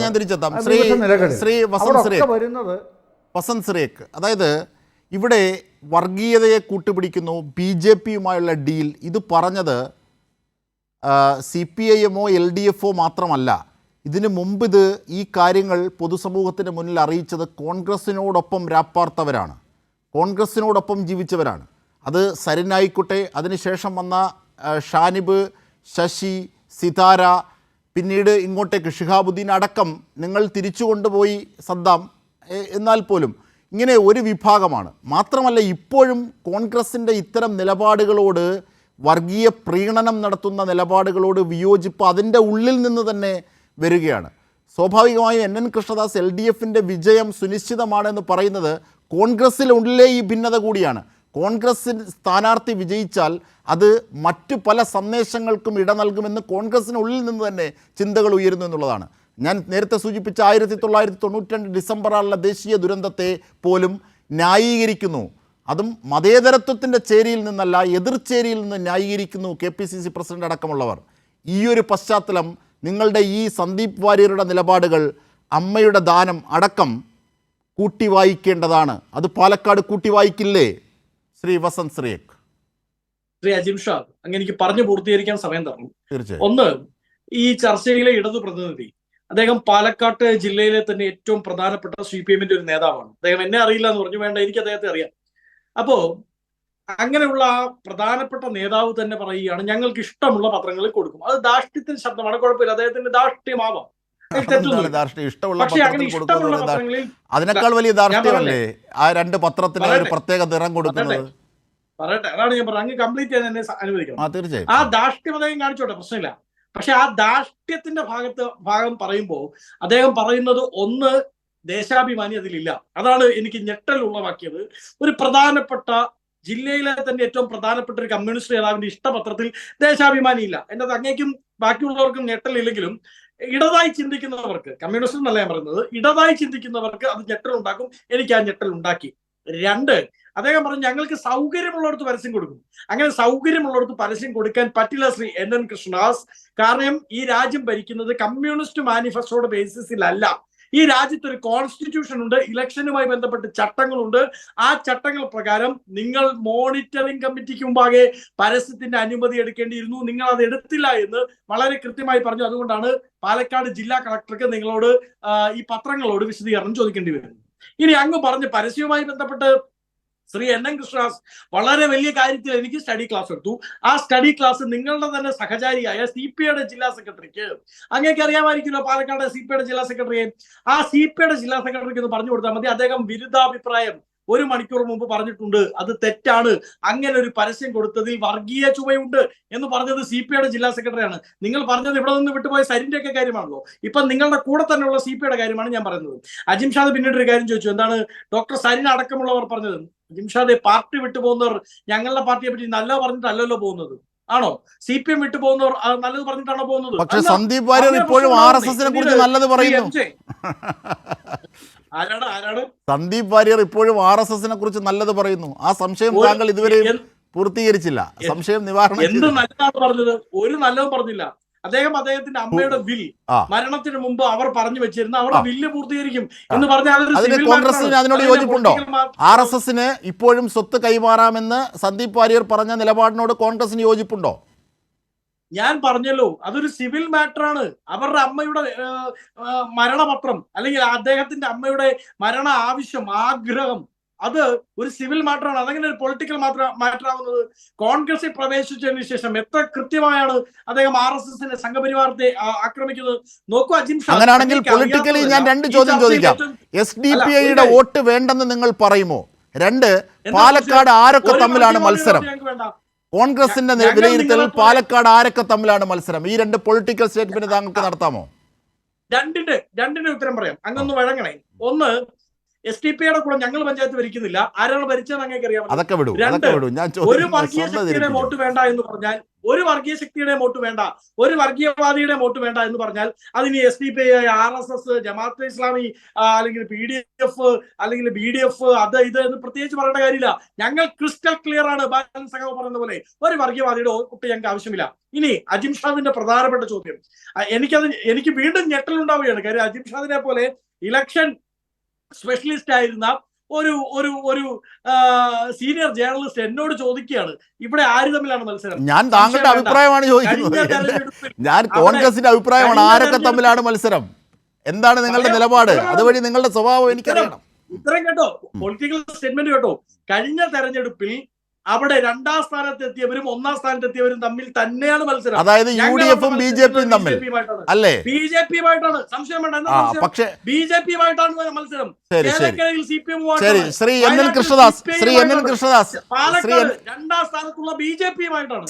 ഞാൻ തിരിച്ചെത്താം. ശ്രീ വസന്ത് ശ്രീക്ക്, അതായത് ഇവിടെ വർഗീയതയെ കൂട്ടുപിടിക്കുന്നു, BJP-യുമായുള്ള ഡീൽ, ഇത് പറഞ്ഞത് CPIM-ഓ LDF-ഓ മാത്രമല്ല. ഇതിനു മുമ്പ് ഈ കാര്യങ്ങൾ പൊതുസമൂഹത്തിന് മുന്നിൽ അറിയിച്ചത് കോൺഗ്രസിനോടൊപ്പം രാപ്പാർത്തവരാണ്, കോൺഗ്രസിനോടൊപ്പം ജീവിച്ചവരാണ്. അത് സരിനായിക്കോട്ടെ, അതിനുശേഷം വന്ന ഷാനിബ്, ശശി, സിതാര, പിന്നീട് ഇങ്ങോട്ടേക്ക് ഷിഹാബുദ്ദീൻ അടക്കം നിങ്ങൾ തിരിച്ചു കൊണ്ടുപോയി സദ്ദാം. എന്നാൽ പോലും ഇങ്ങനെ ഒരു വിഭാഗമാണ്. മാത്രമല്ല ഇപ്പോഴും കോൺഗ്രസിൻ്റെ ഇത്തരം നിലപാടുകളോട്, വർഗീയ പ്രീണനം നടത്തുന്ന നിലപാടുകളോട് വിയോജിപ്പ് അതിൻ്റെ ഉള്ളിൽ നിന്ന് തന്നെ വരികയാണ്. സ്വാഭാവികമായും NN കൃഷ്ണദാസ് LDF-ൻ്റെ വിജയം സുനിശ്ചിതമാണെന്ന് പറയുന്നത് കോൺഗ്രസ്സിനുള്ളിലെ ഈ ഭിന്നത കൂടിയാണ്. കോൺഗ്രസിൽ സ്ഥാനാർത്ഥി വിജയിച്ചാൽ അത് മറ്റു പല സന്ദേശങ്ങൾക്കും ഇട നൽകുമെന്ന് കോൺഗ്രസിനുള്ളിൽ നിന്ന് തന്നെ ചിന്തകൾ ഉയരുന്നു എന്നുള്ളതാണ്. ഞാൻ നേരത്തെ സൂചിപ്പിച്ച 1992 ഡിസംബറിലുള്ള ദേശീയ ദുരന്തത്തെ പോലും ന്യായീകരിക്കുന്നു. അതും മതേതരത്വത്തിൻ്റെ ചേരിയിൽ നിന്നല്ല, എതിർചേരിയിൽ നിന്ന് ന്യായീകരിക്കുന്നു KPCC പ്രസിഡന്റ് അടക്കമുള്ളവർ. ഈ ഒരു പശ്ചാത്തലം നിങ്ങളുടെ ഈ സന്ദീപ് വാര്യരുടെ നിലപാടുകൾ, അമ്മയുടെ ദാനം അടക്കം കൂട്ടി വായിക്കേണ്ടതാണ്. അത് പാലക്കാട് കൂട്ടി വായിക്കില്ലേ ശ്രീ വസന്ത് ശ്രീക്ക്? ശ്രീ അജിം ഷാ, അങ്ങനെ എനിക്ക് പറഞ്ഞു പൂർത്തീകരിക്കാൻ സമയം തരണം. തീർച്ചയായും. ഒന്ന്, ഈ ചർച്ചയിലെ ഇടതു പ്രതിനിധി അദ്ദേഹം പാലക്കാട് ജില്ലയിലെ തന്നെ ഏറ്റവും പ്രധാനപ്പെട്ട CPM-ന്റെ ഒരു നേതാവാണ്. അദ്ദേഹം എന്നെ അറിയില്ല എന്ന് പറഞ്ഞു. വേണ്ട, എനിക്ക് അദ്ദേഹത്തെ അറിയാം. അപ്പോ അങ്ങനെയുള്ള ആ പ്രധാനപ്പെട്ട നേതാവ് തന്നെ പറയുകയാണ് ഞങ്ങൾക്ക് ഇഷ്ടമുള്ള പത്രങ്ങളിൽ കൊടുക്കും. അത് ധാർഷ്ട്യത്തിന് ശബ്ദമാണ്, കുഴപ്പമില്ല, അദ്ദേഹത്തിന്റെ ധാർഷ്ട്യമാവാം, പക്ഷേ അങ്ങനെ ഇഷ്ടമുള്ള പത്രങ്ങളിൽ അതിനേക്കാൾ വലിയ ധാർഷ്ട്യമല്ലേ ആ രണ്ട് പത്രത്തിന് ഒരു പ്രത്യേക നിറം കൊടുക്കുന്നത്? പറയട്ടെ, അതാണ് ഞാൻ പറഞ്ഞത്. അങ്ങ് കംപ്ലീറ്റ് ചെയ്യാൻ എന്നെ അനുവദിക്കണം. തീർച്ചയായും ആ ധാർഷ്ട്യം അദ്ദേഹം കാണിച്ചോട്ടെ, പ്രശ്നമില്ല. പക്ഷെ ആ ധാർഷ്ട്യത്തിന്റെ ഭാഗം പറയുമ്പോൾ അദ്ദേഹം പറയുന്നത് ഒന്ന്, ദേശാഭിമാനി അതിലില്ല. അതാണ് എനിക്ക് ഞെട്ടൽ ഉളവാക്കിയത്. ഒരു പ്രധാനപ്പെട്ട ജില്ലയിലെ തന്നെ ഏറ്റവും പ്രധാനപ്പെട്ട ഒരു കമ്മ്യൂണിസ്റ്റ് നേതാവിന്റെ ഇഷ്ടപത്രത്തിൽ ദേശാഭിമാനി ഇല്ല. എന്റെ അങ്ങേക്കും ബാക്കിയുള്ളവർക്കും ഞെട്ടലില്ലെങ്കിലും ഇടതായി ചിന്തിക്കുന്നവർക്ക്, കമ്മ്യൂണിസ്റ്റ് എന്നല്ല ഞാൻ പറയുന്നത്, ഇടതായി ചിന്തിക്കുന്നവർക്ക് അത് ഞെട്ടൽ ഉണ്ടാക്കും. എനിക്ക് ആ ഞെട്ടൽ ഉണ്ടാക്കി. രണ്ട്, അദ്ദേഹം പറഞ്ഞു ഞങ്ങൾക്ക് സൗകര്യമുള്ളിടത്ത് പരസ്യം കൊടുക്കും. അങ്ങനെ സൗകര്യമുള്ളിടത്ത് പരസ്യം കൊടുക്കാൻ പറ്റില്ല ശ്രീ NN കൃഷ്ണദാസ്. കാരണം ഈ രാജ്യം ഭരിക്കുന്നത് കമ്മ്യൂണിസ്റ്റ് മാനിഫെസ്റ്റോയുടെ ബേസിസിലല്ല. ഈ രാജ്യത്ത് ഒരു കോൺസ്റ്റിറ്റ്യൂഷൻ ഉണ്ട്, ഇലക്ഷനുമായി ബന്ധപ്പെട്ട് ചട്ടങ്ങളുണ്ട്. ആ ചട്ടങ്ങൾ പ്രകാരം നിങ്ങൾ മോണിറ്ററിംഗ് കമ്മിറ്റിക്ക് മുമ്പാകെ പരസ്യത്തിന്റെ അനുമതി എടുക്കേണ്ടിയിരുന്നു. നിങ്ങൾ അത് എടുത്തില്ല എന്ന് വളരെ കൃത്യമായി പറഞ്ഞു. അതുകൊണ്ടാണ് പാലക്കാട് ജില്ലാ കളക്ടർക്ക് നിങ്ങളോട് ഈ പത്രങ്ങളോട് വിശദീകരണം ചോദിക്കേണ്ടി വരുന്നത്. ഇനി അങ്ങ് പറഞ്ഞ് പരസ്യവുമായി ബന്ധപ്പെട്ട് ശ്രീ NN കൃഷ്ണദാസ് വളരെ വലിയ കാര്യത്തിൽ എനിക്ക് സ്റ്റഡി ക്ലാസ് എടുത്തു. ആ സ്റ്റഡി ക്ലാസ് നിങ്ങളുടെ തന്നെ സഹചാരിയായ CPIയുടെ ജില്ലാ സെക്രട്ടറിക്ക്, അങ്ങേക്ക് അറിയാമായിരിക്കുമല്ലോ പാലക്കാട് CPIയുടെ ജില്ലാ സെക്രട്ടറിയെ, ആ CPIയുടെ ജില്ലാ സെക്രട്ടറിക്ക് ഒന്ന് പറഞ്ഞു കൊടുത്താൽ മതി. അദ്ദേഹം വിരുദ്ധാഭിപ്രായം 1 മണിക്കൂർ മുമ്പ് പറഞ്ഞിട്ടുണ്ട്. അത് തെറ്റാണ്, അങ്ങനെ ഒരു പരസ്യം കൊടുത്തതിൽ വർഗീയ ചുവയുണ്ട് എന്ന് പറഞ്ഞത് CPIയുടെ ജില്ലാ സെക്രട്ടറിയാണ്. നിങ്ങൾ പറഞ്ഞത് ഇവിടെ നിന്ന് വിട്ടുപോയ സരിന്റെ ഒക്കെ കാര്യമാണല്ലോ. ഇപ്പൊ നിങ്ങളുടെ കൂടെ തന്നെയുള്ള CPIയുടെ കാര്യമാണ് ഞാൻ പറയുന്നത്. അജിം ഷാദ് പിന്നീട് ഒരു കാര്യം ചോദിച്ചു, എന്താണ് ഡോക്ടർ സരിൻ അടക്കമുള്ളവർ പറഞ്ഞത്? അജിം ഷാദ്, പാർട്ടി വിട്ടു പോകുന്നവർ ഞങ്ങളുടെ പാർട്ടിയെ പറ്റി നല്ലത് പറഞ്ഞിട്ടല്ലല്ലോ പോകുന്നത്, ആണോ? CPM വിട്ടു പോകുന്നവർ നല്ലത് പറഞ്ഞിട്ടാണോ പോകുന്നത്? പക്ഷേ സന്ദീപ് വാര്യർ ഇപ്പോഴും RSS-നെ കുറിച്ച് നല്ലത് പറയുന്നു. സന്ദീപ് വാര്യർ ഇപ്പോഴും RSS-നെ കുറിച്ച് നല്ലത് പറയുന്നു. ആ സംശയം താങ്കൾ ഇതുവരെ പൂർത്തീകരിച്ചില്ല. സംശയം നിവാരണം എന്ത് നല്ലതാണ് പറഞ്ഞത്? ഒരു നല്ലതും പറഞ്ഞില്ല. അദ്ദേഹത്തിന്റെ അമ്മയുടെ വിൽ മരണത്തിന് മുമ്പ് അവർ പറഞ്ഞു വെച്ചിരുന്ന അവരുടെ വില്ല് പൂർത്തീകരിക്കും എന്ന് പറഞ്ഞാൽ കോൺഗ്രസിന് അതിനോട് യോജിപ്പുണ്ടോ? RSS-ന് ഇപ്പോഴും സ്വത്ത് കൈമാറാമെന്ന് സന്ദീപ് വാര്യർ പറഞ്ഞ നിലപാടിനോട് കോൺഗ്രസിന് യോജിപ്പുണ്ടോ? ഞാൻ പറഞ്ഞല്ലോ, അതൊരു സിവിൽ മാറ്ററാണ്. അവരുടെ അമ്മയുടെ മരണപത്രം അല്ലെങ്കിൽ അദ്ദേഹത്തിന്റെ അമ്മയുടെ മരണ ആവശ്യം, ആഗ്രഹം, അത് ഒരു സിവിൽ മാറ്ററാണ്. അതങ്ങനെ ഒരു പൊളിറ്റിക്കൽ മാറ്റർ ആവുന്നത്? കോൺഗ്രസിൽ പ്രവേശിച്ചതിന് ശേഷം എത്ര കൃത്യമായാണ് അദ്ദേഹം RSS-ന്റെ സംഘപരിവാരത്തെ ആക്രമിക്കുന്നത്? നോക്കൂ അജിം ഷാ, അങ്ങനെയാണെങ്കിൽ പൊളിറ്റിക്കലി ഞാൻ 2 ചോദ്യം ചോദിക്കാം. SDPIയുടെ വോട്ട് വേണ്ടെന്ന് നിങ്ങൾ പറയുമോ? 2, പാലക്കാട് ആരൊക്കെ തമ്മിലാണ് മത്സരം? കോൺഗ്രസിന്റെ വിലയിരുത്തലിൽ പാലക്കാട് ആരൊക്കെ തമ്മിലാണ് മത്സരം? ഈ 2 പൊളിറ്റിക്കൽ സ്റ്റേറ്റ്മെന്റ് താങ്കൾക്ക് നടത്താമോ? രണ്ടിന്റെ ഉത്തരം പറയാം. അങ്ങൊന്ന് വഴങ്ങണേ. ഒന്ന്, SDPയുടെ കൂടെ ഞങ്ങൾ പഞ്ചായത്ത് ഭരിക്കുന്നില്ല. ആരാണ് ഭരിച്ചതെന്ന് അങ്ങേക്ക് അറിയാം. അതൊക്കെ വിടൂ, രണ്ട്, ഞാൻ ഒരു വർഗീയ ശക്തിയുടെ വോട്ട് വേണ്ട എന്ന് പറഞ്ഞാൽ, ഒരു വർഗീയ ശക്തിയുടെ വോട്ട് വേണ്ട, ഒരു വർഗീയവാദിയുടെ വോട്ട് വേണ്ട എന്ന് പറഞ്ഞാൽ അതിന് SDPI, RSS, ജമാഅത്തെ ഇസ്ലാമി, അല്ലെങ്കിൽ PDF, അല്ലെങ്കിൽ BDF, അത് ഇത് എന്ന് പ്രത്യേകിച്ച് പറയേണ്ട കാര്യമില്ല. ഞങ്ങൾ ക്രിസ്റ്റൽ ക്ലിയർ ആണ്. ബാലൻ സഖാവ് പറയുന്ന പോലെ ഒരു വർഗീയവാദിയുടെ വോട്ട് ഞങ്ങൾക്ക് ആവശ്യമില്ല. ഇനി അജിംഷാദിന്റെ പ്രധാനപ്പെട്ട ചോദ്യം, എനിക്ക് വീണ്ടും ഞെട്ടലുണ്ടാവുകയാണ്. കാര്യം അജിംഷാദിനെ പോലെ ഇലക്ഷൻ സ്പെഷ്യലിസ്റ്റ് ആയിരുന്ന ഒരു ഒരു ഒരു സീനിയർ ജേർണലിസ്റ്റ് എന്നോട് ചോദിക്കുകയാണ്, ഇവിടെ ആര് തമ്മിലാണ് മത്സരം? ഞാൻ താങ്കളുടെ അഭിപ്രായമാണ് ചോദിക്കുന്നത്. ഞാൻ കോൺഗ്രസിന്റെ അഭിപ്രായമാണ്. ആരൊക്കെ തമ്മിലാണ് മത്സരം? എന്താണ് നിങ്ങളുടെ നിലപാട്? അതുവഴി നിങ്ങളുടെ സ്വഭാവം എനിക്കറിയണം. ഇത്രയും കേട്ടോ, പൊളിറ്റിക്കൽ സ്റ്റേറ്റ്മെന്റ് കേട്ടോ. കഴിഞ്ഞ തെരഞ്ഞെടുപ്പിൽ അവിടെ 2ാം സ്ഥാനത്തെത്തിയവരും 1ാം സ്ഥാനത്തെത്തിയവരും തമ്മിൽ തന്നെയാണ് മത്സരം. അതായത് UDF ഉം BJP-യും തമ്മിൽ അല്ലേ? BJP-യുമായിട്ടാണ്, സംശയം വേണ്ട. പക്ഷേ BJP-യുമായിട്ടാണ് മത്സരം. ശരി, ശ്രീ NN കൃഷ്ണദാസ്, പാലക്കാട് 2ാം സ്ഥാനത്തുള്ള BJP-യുമായിട്ടാണ്.